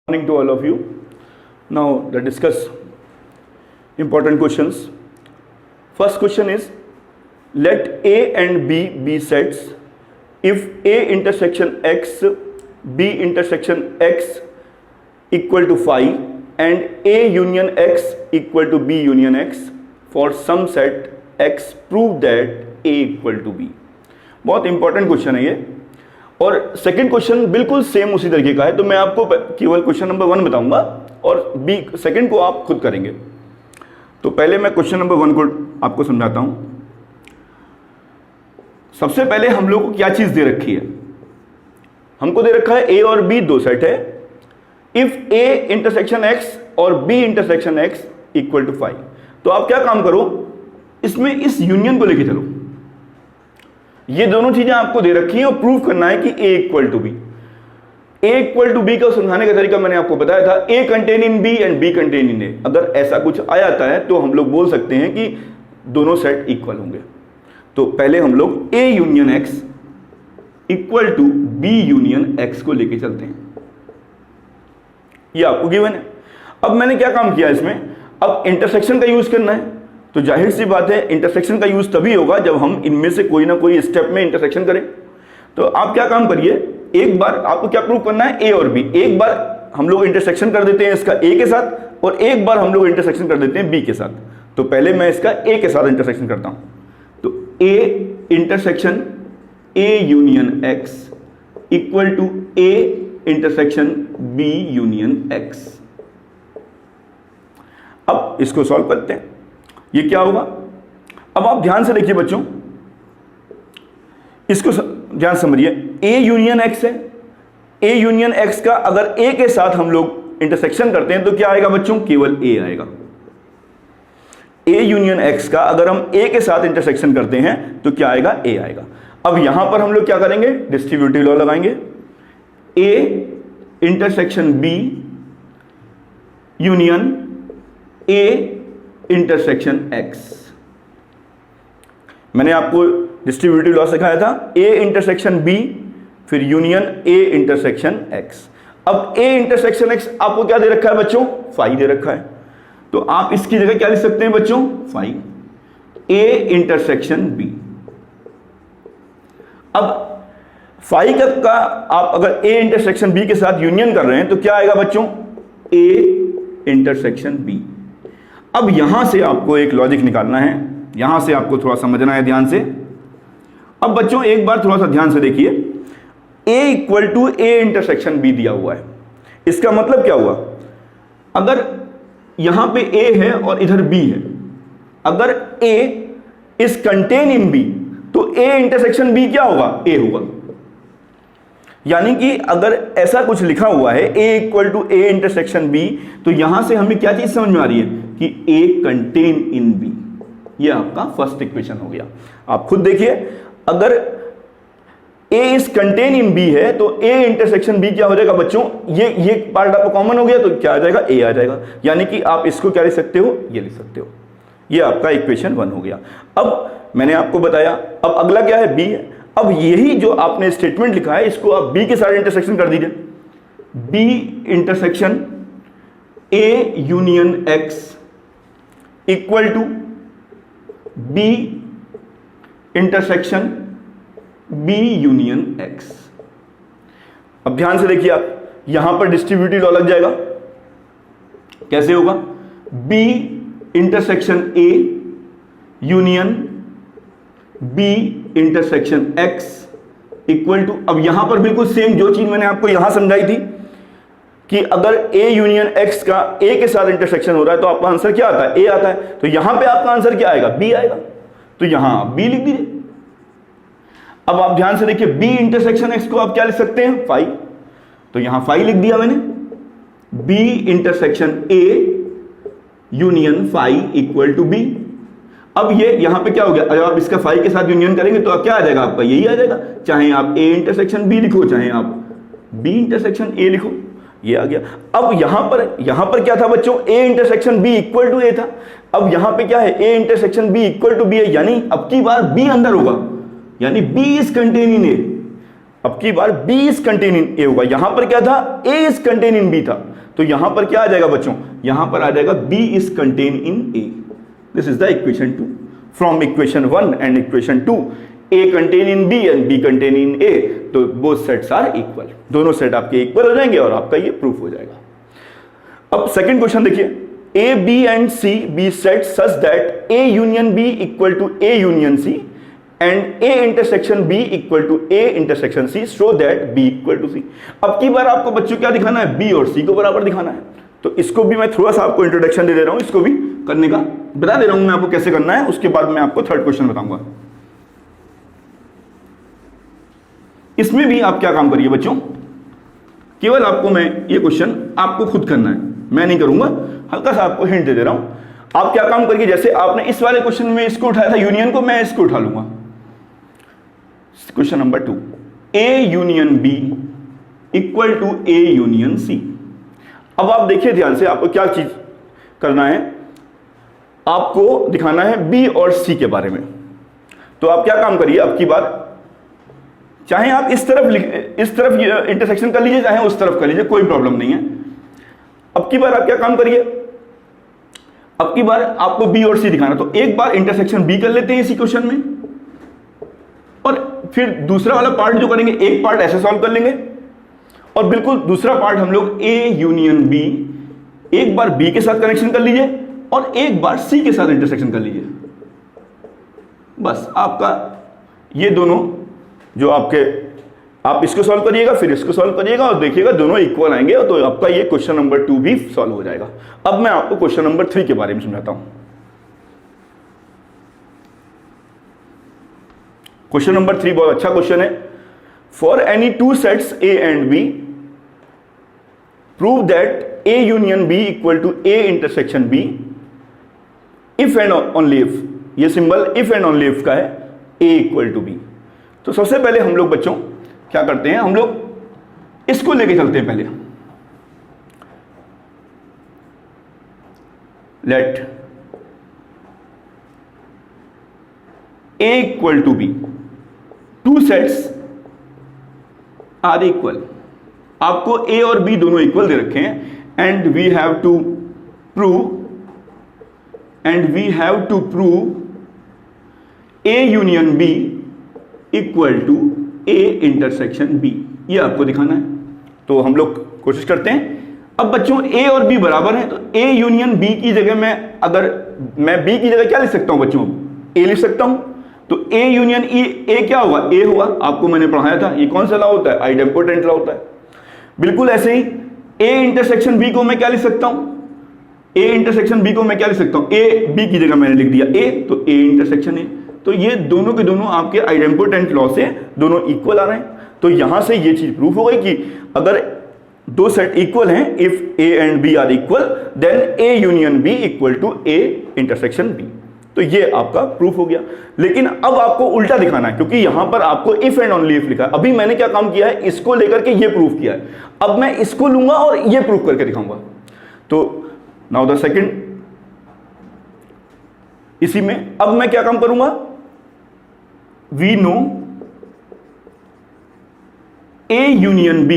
Morning to all of you. Now let's discuss important questions. First question is, let A and B be sets if A intersection X, B intersection X equal to phi and A union X equal to B union X for some set X, prove that A equal to B. बहुत important question है ये, और second question बिल्कुल same उसी तरीके का है, तो मैं आपको केवल क्वेश्चन नंबर 1 बताऊंगा और बी सेकंड को आप खुद करेंगे। तो पहले मैं क्वेश्चन नंबर 1 को आपको समझाता हूं। सबसे पहले हम लोग को क्या चीज दे रखी है, हमको दे रखा है ए और बी दो सेट है। इफ ए इंटरसेक्शन एक्स और B intersection X equal to five, तो आप क्या काम करो, इसमें इस यूनियन को लेके चलो। ये दोनों चीजें आपको दे रखी हैं और प्रूव करना है कि A equal to B. A equal to B का समझाने का तरीका मैंने आपको बताया था, A contain in B and B contain in A. अगर ऐसा कुछ आ जाता है तो हम लोग बोल सकते हैं कि दोनों सेट इक्वल होंगे। तो पहले हम लोग A union X equal to B union X को लेके चलते हैं, ये आपको गिवन है। अब मैंने क्या काम किया इसमें, अब इंटरसेक्शन का यूज करना है, तो जाहिर सी बात है इंटरसेक्शन का यूज तभी होगा जब हम इनमें से कोई ना कोई स्टेप में इंटरसेक्शन करें। तो आप क्या काम करिए, एक बार आपको क्या प्रूव करना है, ए और बी। एक बार हम लोग इंटरसेक्शन कर देते हैं इसका ए के साथ और एक बार हम लोग इंटरसेक्शन कर देते हैं बी के साथ। तो पहले मैं इसका ए के साथ इंटरसेक्शन करता हूं, तो A intersection A union X equal to A intersection B union X. अब इसको सॉल्व करते हैं, ये क्या होगा। अब आप ध्यान से देखिए बच्चों, इसको ध्यान समझिए। ए यूनियन एक्स है, ए यूनियन एक्स का अगर ए के साथ हम लोग इंटरसेक्शन करते हैं तो क्या आएगा बच्चों, केवल ए आएगा। ए यूनियन एक्स का अगर हम ए के साथ इंटरसेक्शन करते हैं तो क्या आएगा, ए आएगा। अब यहां पर हम लोग क्या करेंगे, डिस्ट्रीब्यूटिव लॉ लगाएंगे। A intersection B union A intersection X. मैंने आपको डिस्ट्रीब्यूटिव लॉ सिखाया था, ए इंटरसेक्शन बी फिर यूनियन ए इंटरसेक्शन एक्स। अब ए इंटरसेक्शन एक्स आपको क्या दे रखा है बच्चों, फाइव दे रखा है, तो आप इसकी जगह क्या लिख सकते हैं बच्चों, फाइव ए इंटरसेक्शन बी। अब फाइव का आप अगर ए इंटरसेक्शन बी के साथ यूनियन कर रहे हैं तो क्या आएगा बच्चों, ए इंटरसेक्शन बी। अब यहां से आपको एक लॉजिक निकालना है, यहां से आपको थोड़ा समझना है ध्यान से। अब बच्चों एक बार थोड़ा सा ध्यान से देखिए, a equal to A intersection B दिया हुआ है। इसका मतलब क्या हुआ, अगर यहां पे a है और इधर b है, अगर a is contain in b तो a इंटरसेक्शन b क्या होगा, a होगा। यानी कि अगर ऐसा कुछ लिखा हुआ है a equal to A intersection b, तो यहां से हमें क्या चीज समझ में आ रही है कि a कंटेन इन b। ये आपका फर्स्ट इक्वेशन हो गया। आप खुद देखिए, अगर a is contain in b है तो a इंटरसेक्शन b क्या हो जाएगा बच्चों, ये पार्ट आपको कॉमन हो गया तो क्या आ जाएगा, a आ जाएगा। यानी कि आप इसको क्या लिख सकते हो, ये लिख सकते हो। ये आपका इक्वेशन 1 हो गया। अब मैंने आपको बताया, अब अगला क्या है, b है। अब यही जो आपने स्टेटमेंट लिखा है इसको आप b के साथ इंटरसेक्शन कर दीजिए। b intersection a union x equal to b intersection b union x। अब ध्यान से देखिए, आप यहां पर डिस्ट्रीब्यूटिव लॉ लग जाएगा। कैसे होगा, b intersection a union b intersection x equal to, अब यहां पर बिल्कुल सेम जो चीज मैंने आपको यहां समझाई थी कि अगर a यूनियन x का a के साथ इंटरसेक्शन हो रहा है तो आपका आंसर क्या आता है, a आता है। तो यहां पे आपका आंसर क्या आएगा, b आएगा। तो यहां आप b लिख दीजिए। अब आप ध्यान से देखिए, b इंटरसेक्शन x को आप क्या लिख सकते हैं, 5। तो यहां 5 लिख दिया मैंने। b intersection a union 5 equal to b। अब ये यहां पे क्या हो गया, अगर आप इसका 5 के साथ यूनियन करेंगे तो क्या आ जाएगा आपका, यही आ जाएगा। चाहे आप a इंटरसेक्शन b लिखो, चाहे आप b इंटरसेक्शन a लिखो, ये आ गया। अब यहां पर क्या था बच्चों, a intersection b equal to a था। अब यहां पे क्या है, a intersection b equal to b है, यानी अब की बार b अंदर होगा, यानी b is contain in a। अब की बार B is contain in A होगा। यहां पर क्या था, A is contain in B था, तो यहां पर क्या आ जाएगा बच्चों, यहां पर आ जाएगा B is contain in A। This is the equation 2 from equation 1 and equation 2। A contain in B and B contain in A, तो बोथ सेट्स आर इक्वल, दोनों सेट आपके इक्वल हो जाएंगे और आपका ये प्रूफ हो जाएगा। अब सेकंड क्वेश्चन देखिए, A, B and C be set such that A union B equal to A union C and A intersection B equal to A intersection C so that B equal to C। अब की बार आपको बच्चों क्या दिखाना है, B और C को बराबर दिखाना है। तो इसको भी मैं थोड़ा सा आपको इंट्रोडक्शन दे रहा हूं, इसको भी करने का बता दे रहा हूं मैं आपको कैसे करना है, उसके बाद मैं आपको थर्ड क्वेश्चन बताऊंगा। इसमें भी आप क्या काम करिए बच्चों, केवल आपको मैं ये क्वेश्चन आपको खुद करना है, मैं नहीं करूंगा, हल्का सा आपको हिंट दे दे रहा हूं। आप क्या काम करिए, जैसे आपने इस वाले क्वेश्चन में इसको उठाया था यूनियन को, मैं इसको उठा लूंगा। Question number 2, A union B equal to A union C। अब आप देखिए ध्यान से, आपको क्या चीज करना है, आपको दिखाना है B और C के बारे में। तो आप क्या काम करिए, अब की बार चाहे आप इस तरफ इंटरसेक्शन कर लीजिए, चाहे उस तरफ कर लीजिए, कोई प्रॉब्लम नहीं है। अब की बार आप क्या काम करिए, अब की बार आपको B और C दिखाना, तो एक बार इंटरसेक्शन B कर लेते हैं इसी क्वेश्चन में, और फिर दूसरा वाला पार्ट जो करेंगे, एक पार्ट ऐसे सॉल्व कर लेंगे और बिल्कुल दूसरा पार्ट हम लोग A यूनियन B, एक बार B के साथ कनेक्शन कर लीजिए और एक बार C के साथ इंटरसेक्शन कर लीजिए। बस आपका ये दोनों जो आपके, आप इसको सॉल्व करिएगा फिर इसको सॉल्व करिएगा और देखिएगा दोनों इक्वल आएंगे, तो आपका ये क्वेश्चन नंबर 2 भी सॉल्व हो जाएगा। अब मैं आपको क्वेश्चन नंबर 3 के बारे में समझाता हूं। क्वेश्चन नंबर 3 बहुत अच्छा क्वेश्चन है। For any two sets A and B prove that A union B equal to A intersection B if and only if, ये symbol if and only if का है, A इक्वल टू B। तो सबसे पहले हम लोग बच्चों क्या करते हैं, हम लोग इसको लेके चलते हैं। पहले let A equal to B, two sets are equal. आपको A और B दोनों इक्वल दे रखे हैं and we have to prove A union B equal to A intersection B, ये आपको दिखाना है। तो हम लोग कोशिश करते हैं। अब बच्चों A और B बराबर हैं, तो A यूनियन B की जगह मैं, अगर मैं B की जगह क्या लिख सकता हूं बच्चों, A लिख सकता हूं। तो A यूनियन A क्या होगा, A होगा, आपको मैंने पढ़ाया था, ये कौन सा लॉ होता है, आइडेम्पोटेंट लॉ होता है। बिल्कुल ऐसे ही A इंटरसेक्शन B को मैं क्या लिख सकता हूं, A इंटरसेक्शन B को मैं क्या लिख सकता हूं, A B की जगह मैंने लिख दिया A, तो A इंटरसेक्शन A। तो ये दोनों के दोनों आपके आइडेम्पोटेंट लॉ से दोनों इक्वल आ रहे हैं। तो यहां से ये चीज प्रूफ हो गई कि अगर दो सेट इक्वल हैं, if A and B are equal then A union B equal to A intersection B। तो ये आपका प्रूफ हो गया। लेकिन अब आपको उल्टा दिखाना है, क्योंकि यहां पर आपको इफ एंड ओनली इफ लिखा है। अभी मैंने क्या काम किया है, इसको लेकर के ये प्रूफ किया है, अब मैं इसको लूंगा और ये प्रूफ करके दिखाऊंगा। तो नाउ द सेकंड, इसी में अब मैं क्या काम करूंगा, we know A union B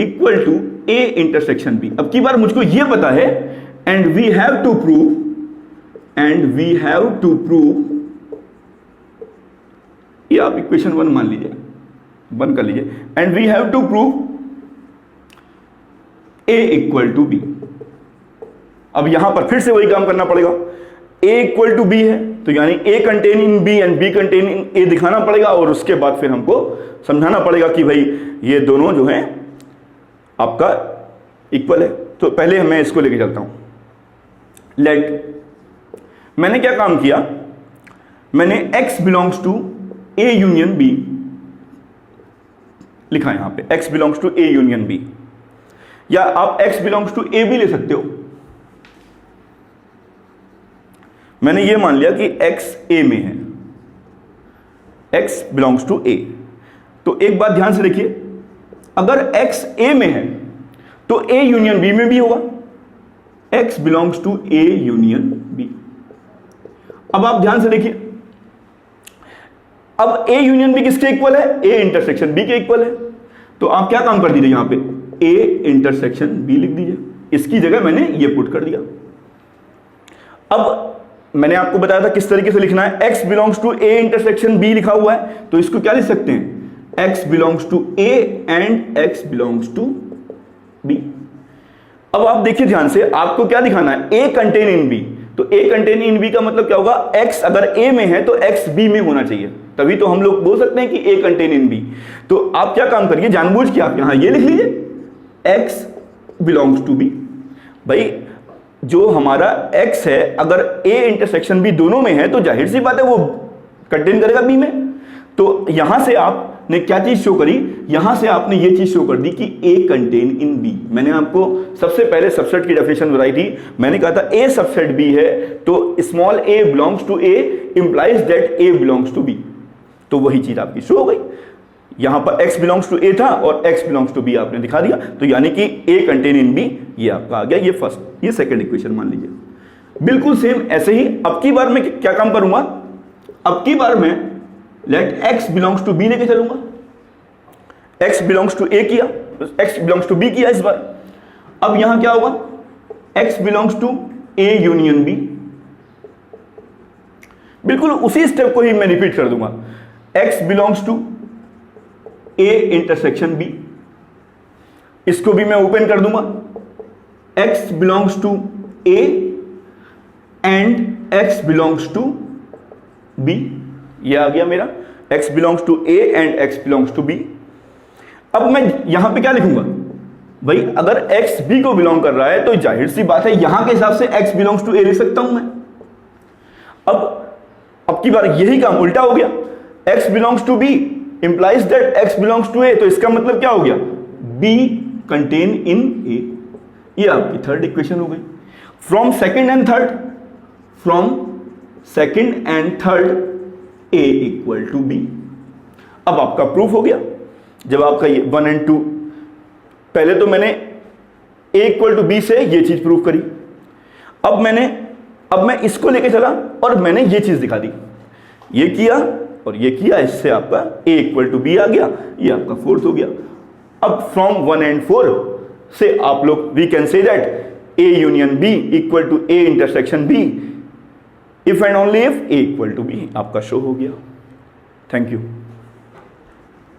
equal to A intersection B। अब की बार मुझको यह पता है and we have to prove, ये आप इक्वेशन 1 मान लीजिए, बंद कर लीजिए, and we have to prove A equal to B। अब यहां पर फिर से वही काम करना पड़ेगा, A इक्वल टू B है तो यानी A contain in B and B contain in A दिखाना पड़ेगा, और उसके बाद फिर हमको समझाना पड़ेगा कि भाई ये दोनों जो हैं आपका इक्वल है। तो पहले मैं इसको लेके चलता हूं। लेट, मैंने क्या काम किया, मैंने X belongs to A union B लिखा है यहां पे, X belongs to A union B, या आप X बिलोंग्स टू A भी ले सकते हो। मैंने ये मान लिया कि X A में है, X बिलोंग्स टू A। तो एक बात ध्यान से देखिए, अगर X A में है तो A यूनियन B में भी होगा, X belongs to A union B। अब आप ध्यान से देखिए, अब ए यूनियन बी किसके इक्वल है? ए इंटरसेक्शन बी के इक्वल है। तो आप क्या काम कर दीजिए, यहां पे ए इंटरसेक्शन बी लिख दीजिए, इसकी जगह मैंने ये पुट कर दिया। अब मैंने आपको बताया था किस तरीके से लिखना है, x belongs to A intersection b लिखा हुआ है, तो इसको क्या लिख सकते हैं, x belongs to a and x belongs to b। अब आप देखिए ध्यान से, आपको क्या दिखाना है, a कंटेन इन b, तो a कंटेन इन b का मतलब क्या होगा, x अगर a में है तो x b में होना चाहिए, तभी तो हम लोग बोल सकते हैं कि a कंटेन इन b। तो आप क्या काम करिए, जानबूझ के आप यहां ये लिख लीजिए x बिलोंग्स टू b। भाई जो हमारा x है अगर a इंटरसेक्शन b दोनों में है तो जाहिर सी बात है वो कंटेन करेगा b में। तो यहां से आपने क्या चीज शो करी, यहां से आपने ये चीज शो कर दी कि a कंटेन इन b। मैंने आपको सबसे पहले सबसेट की डेफिनेशन बताई थी, मैंने कहा था a सबसेट b है तो small a belongs to a implies that a belongs to b। तो वही चीज आपकी शो हो गई, यहां पर x बिलोंग्स टू a था और x बिलोंग्स टू b आपने दिखा दिया, तो यानी कि a कंटेन इन b ये आपका आ गया, ये फर्स्ट, ये सेकंड इक्वेशन मान लीजिए। बिल्कुल सेम ऐसे ही अब की बार मैं क्या काम करूंगा, अब की बार मैं let x belongs to b लेके चलूंगा, x बिलोंग्स टू a किया, x बिलोंग्स टू b किया इस बार। अब यहां क्या होगा, x belongs to a union b, बिल्कुल उसी स्टेप को ही मैं रिपीट कर दूंगा, x belongs to a intersection b, इसको भी मैं ओपन कर दूंगा, x belongs to a and x belongs to b, ये आ गया मेरा x belongs to a and x belongs to b। अब मैं यहां पे क्या लिखूंगा, भाई अगर x b को बिलोंग कर रहा है तो जाहिर सी बात है यहां के हिसाब से x बिलोंग्स टू a लिख सकता हूं मैं। अब की बार यही काम उल्टा हो गया, x belongs to b implies that x belongs to a, तो इसका मतलब क्या हो गया, b कंटेन इन a। ये आपकी थर्ड इक्वेशन हो गई। From second and third, from second and third a equal to b। अब आपका प्रूफ हो गया, जब आपका ये 1 एंड 2, पहले तो मैंने a इक्वल टू b से ये चीज प्रूफ करी, अब मैं इसको लेके चला और मैंने ये चीज दिखा दी, ये किया और ये किया, इससे आपका a इक्वल टू b आ गया, ये आपका फोर्थ हो गया। अब फ्रॉम 1 एंड 4 से आप लोग we can say that a union b equal to a intersection b, if and only if a equal to b आपका शो हो गया। Thank you.